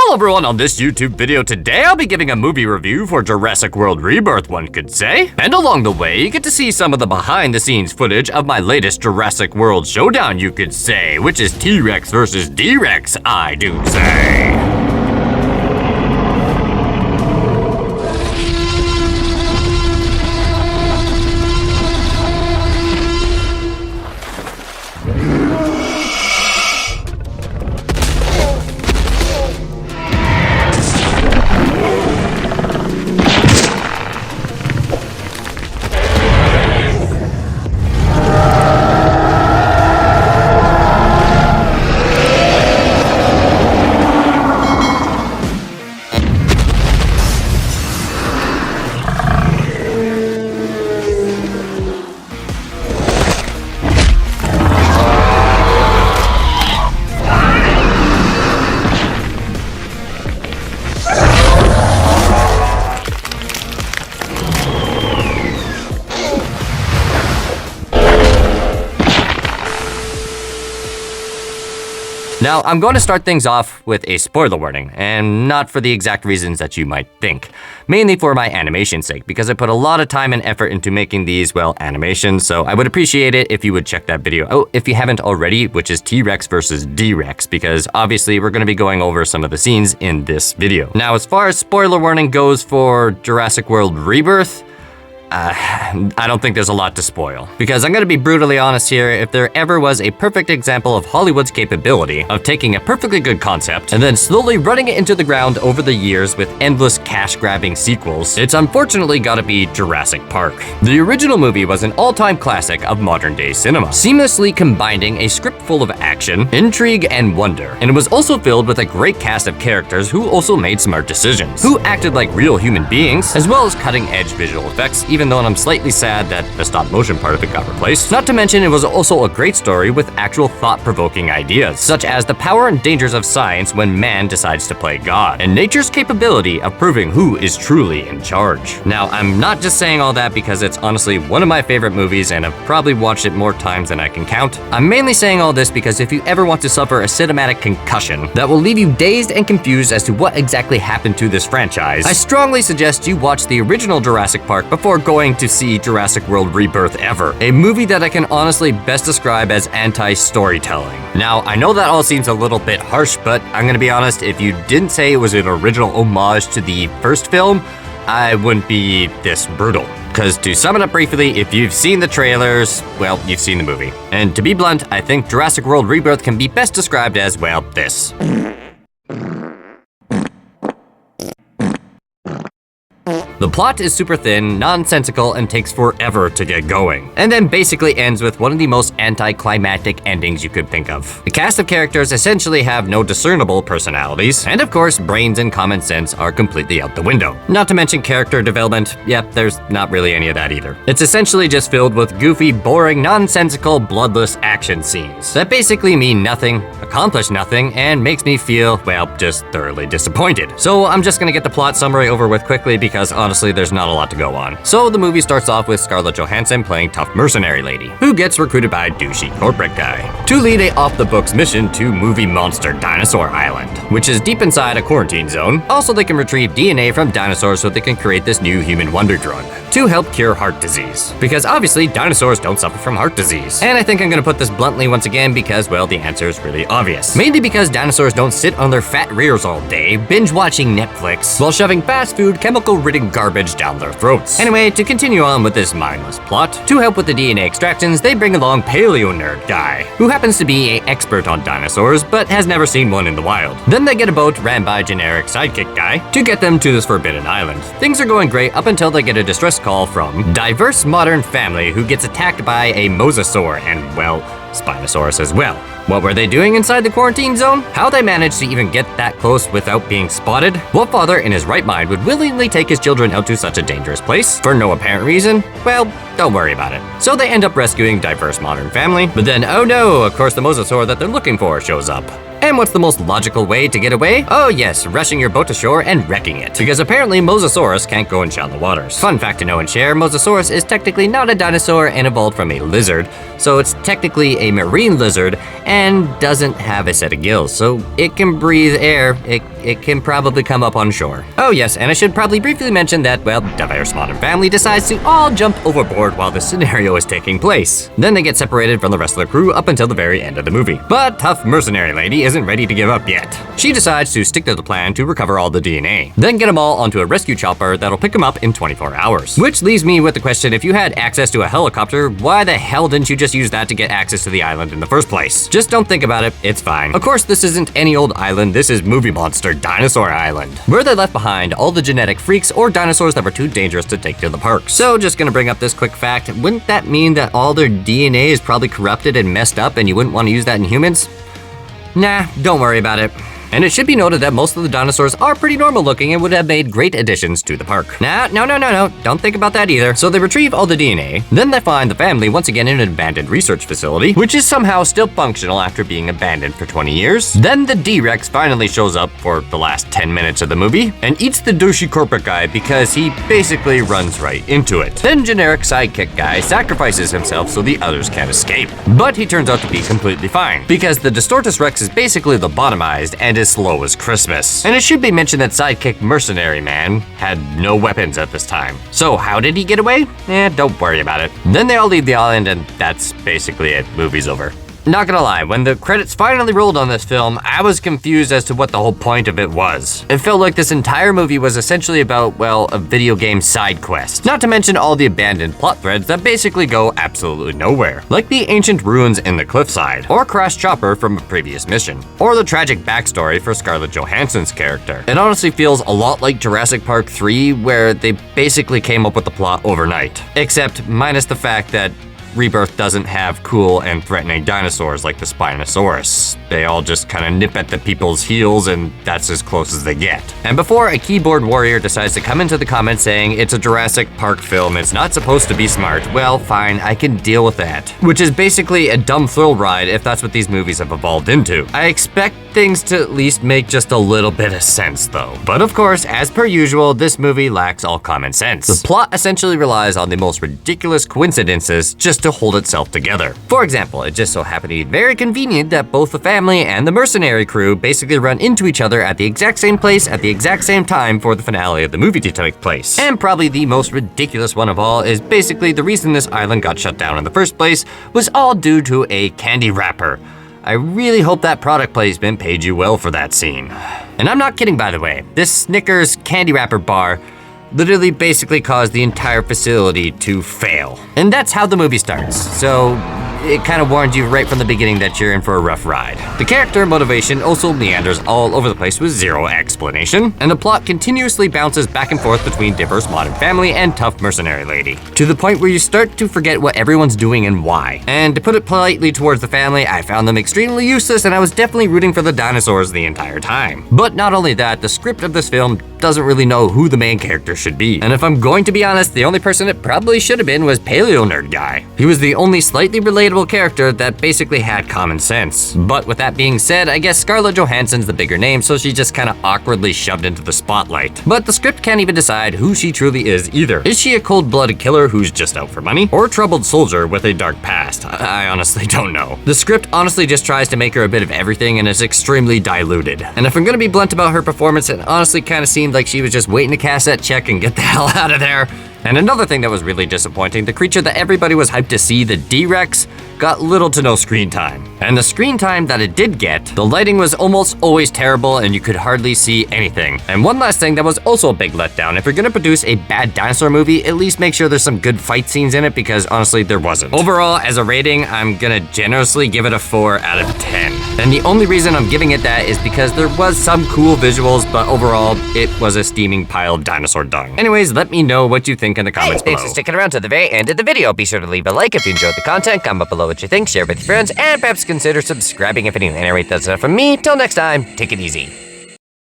Hello everyone, on this YouTube video today I'll be giving a movie review for Jurassic World Rebirth, one could say. And along the way, you get to see some of the behind the scenes footage of my latest Jurassic World showdown, you could say, which is T.Rex versus D-Rex, I do say. Now, I'm going to start things off with a spoiler warning, and not for the exact reasons that you might think. Mainly for my animation's sake, because I put a lot of time and effort into making these, well, animations, so I would appreciate it if you would check that video out if you haven't already, which is T-Rex versus D-Rex, because obviously we're going to be going over some of the scenes in this video. Now, as far as spoiler warning goes for Jurassic World Rebirth, I don't think there's a lot to spoil. Because I'm gonna be brutally honest here, if there ever was a perfect example of Hollywood's capability of taking a perfectly good concept and then slowly running it into the ground over the years with endless cash-grabbing sequels, it's unfortunately gotta be Jurassic Park. The original movie was an all-time classic of modern-day cinema, seamlessly combining a script full of action, intrigue, and wonder. And it was also filled with a great cast of characters who also made smart decisions, who acted like real human beings, as well as cutting-edge visual effects, even though I'm slightly sad that the stop-motion part of it got replaced. Not to mention, it was also a great story with actual thought-provoking ideas, such as the power and dangers of science when man decides to play God, and nature's capability of proving who is truly in charge. Now, I'm not just saying all that because it's honestly one of my favorite movies and I've probably watched it more times than I can count. I'm mainly saying all this because if you ever want to suffer a cinematic concussion that will leave you dazed and confused as to what exactly happened to this franchise, I strongly suggest you watch the original Jurassic Park before going to see Jurassic World Rebirth ever, a movie that I can honestly best describe as anti-storytelling. Now, I know that all seems a little bit harsh, but I'm gonna be honest, if you didn't say it was an original homage to the first film, I wouldn't be this brutal. Because to sum it up briefly, if you've seen the trailers, well, you've seen the movie. And to be blunt, I think Jurassic World Rebirth can be best described as, well, this. The plot is super thin, nonsensical, and takes forever to get going, and then basically ends with one of the most anticlimactic endings you could think of. The cast of characters essentially have no discernible personalities, and of course, brains and common sense are completely out the window. Not to mention character development, yep, there's not really any of that either. It's essentially just filled with goofy, boring, nonsensical, bloodless action scenes that basically mean nothing, accomplish nothing, and makes me feel, well, just thoroughly disappointed. So I'm just gonna get the plot summary over with quickly because honestly, there's not a lot to go on. So the movie starts off with Scarlett Johansson playing tough mercenary lady, who gets recruited by a douchey corporate guy to lead a off-the-books mission to movie monster Dinosaur Island, which is deep inside a quarantine zone. Also, they can retrieve DNA from dinosaurs so they can create this new human wonder drug to help cure heart disease. Because obviously, dinosaurs don't suffer from heart disease. And I think I'm gonna put this bluntly once again because, well, the answer is really obvious. Mainly because dinosaurs don't sit on their fat rears all day, binge-watching Netflix, while shoving fast food, chemical-ridden garbage down their throats. Anyway, to continue on with this mindless plot, to help with the DNA extractions, they bring along paleo nerd guy, who happens to be an expert on dinosaurs, but has never seen one in the wild. Then they get a boat ran by generic sidekick guy to get them to this forbidden island. Things are going great up until they get a distress call from diverse modern family who gets attacked by a mosasaur and, well, Spinosaurus as well. What were they doing inside the quarantine zone? How they managed to even get that close without being spotted? What father in his right mind would willingly take his children out to such a dangerous place for no apparent reason? Well, don't worry about it. So they end up rescuing diverse modern family, but then, oh no, of course the mosasaur that they're looking for shows up. And what's the most logical way to get away? Oh yes, rushing your boat ashore and wrecking it. Because apparently Mosasaurus can't go in shallow waters. Fun fact to know and share, Mosasaurus is technically not a dinosaur and evolved from a lizard, so it's technically a marine lizard and doesn't have a set of gills, so it can breathe air, it it can probably come up on shore. Oh yes, and I should probably briefly mention that, well, Diver's modern family decides to all jump overboard while this scenario is taking place. Then they get separated from the rest of the crew up until the very end of the movie. But tough mercenary lady isn't ready to give up yet. She decides to stick to the plan to recover all the DNA, then get them all onto a rescue chopper that'll pick them up in 24 hours. Which leaves me with the question, if you had access to a helicopter, why the hell didn't you just use that to get access to the island in the first place? Just don't think about it, it's fine. Of course, this isn't any old island, this is movie monster Dinosaur Island, where they left behind all the genetic freaks or dinosaurs that were too dangerous to take to the park. So just gonna bring up this quick fact, wouldn't that mean that all their DNA is probably corrupted and messed up and you wouldn't want to use that in humans? Nah, don't worry about it. And it should be noted that most of the dinosaurs are pretty normal looking and would have made great additions to the park. Nah, no, don't think about that either. So they retrieve all the DNA, then they find the family once again in an abandoned research facility, which is somehow still functional after being abandoned for 20 years. Then the D-Rex finally shows up for the last 10 minutes of the movie and eats the douchey corporate guy because he basically runs right into it. Then generic sidekick guy sacrifices himself so the others can't escape. But he turns out to be completely fine, because the Distortus Rex is basically lobotomized and as slow as Christmas. And it should be mentioned that sidekick Mercenary Man had no weapons at this time. So how did he get away? Don't worry about it. Then they all leave the island and that's basically it. Movie's over. Not gonna lie, when the credits finally rolled on this film, I was confused as to what the whole point of it was. It felt like this entire movie was essentially about, well, a video game side quest. Not to mention all the abandoned plot threads that basically go absolutely nowhere. Like the ancient ruins in the cliffside, or Crash Chopper from a previous mission, or the tragic backstory for Scarlett Johansson's character. It honestly feels a lot like Jurassic Park 3, where they basically came up with the plot overnight. Except minus the fact that Rebirth doesn't have cool and threatening dinosaurs like the Spinosaurus. They all just kind of nip at the people's heels and that's as close as they get. And before a keyboard warrior decides to come into the comments saying it's a Jurassic Park film, it's not supposed to be smart, well fine, I can deal with that. Which is basically a dumb thrill ride if that's what these movies have evolved into. I expect things to at least make just a little bit of sense though. But of course, as per usual, this movie lacks all common sense. The plot essentially relies on the most ridiculous coincidences just to hold itself together. For example, it just so happened to be very convenient that both the family and the mercenary crew basically run into each other at the exact same place at the exact same time for the finale of the movie to take place. And probably the most ridiculous one of all is basically the reason this island got shut down in the first place was all due to a candy wrapper. I really hope that product placement paid you well for that scene. And I'm not kidding, by the way. This Snickers candy wrapper bar literally basically caused the entire facility to fail. And that's how the movie starts. So it kind of warns you right from the beginning that you're in for a rough ride. The character motivation also meanders all over the place with zero explanation, and the plot continuously bounces back and forth between diverse modern family and tough mercenary lady, to the point where you start to forget what everyone's doing and why. And to put it politely towards the family, I found them extremely useless and I was definitely rooting for the dinosaurs the entire time. But not only that, the script of this film doesn't really know who the main character should be. And if I'm going to be honest, the only person it probably should have been was Paleo Nerd Guy. He was the only slightly relatable character that basically had common sense. But with that being said, I guess Scarlett Johansson's the bigger name, so she's just kind of awkwardly shoved into the spotlight. But the script can't even decide who she truly is either. Is she a cold-blooded killer who's just out for money? Or a troubled soldier with a dark past? I honestly don't know. The script honestly just tries to make her a bit of everything and is extremely diluted. And if I'm gonna be blunt about her performance, it honestly kind of seemed like she was just waiting to cash that check and get the hell out of there. And another thing that was really disappointing, the creature that everybody was hyped to see, the D-Rex, got little to no screen time. And the screen time that it did get, the lighting was almost always terrible and you could hardly see anything. And one last thing that was also a big letdown, if you're gonna produce a bad dinosaur movie, at least make sure there's some good fight scenes in it, because honestly, there wasn't. Overall, as a rating, I'm gonna generously give it a 4 out of 10. And the only reason I'm giving it that is because there was some cool visuals, but overall, it was a steaming pile of dinosaur dung. Anyways, let me know what you think in the comments below. Thanks for sticking around to the very end of the video. Be sure to leave a like if you enjoyed the content, comment below what you think, share with your friends, and perhaps consider subscribing if anything. Anyway, that's enough from me. Till next time, take it easy.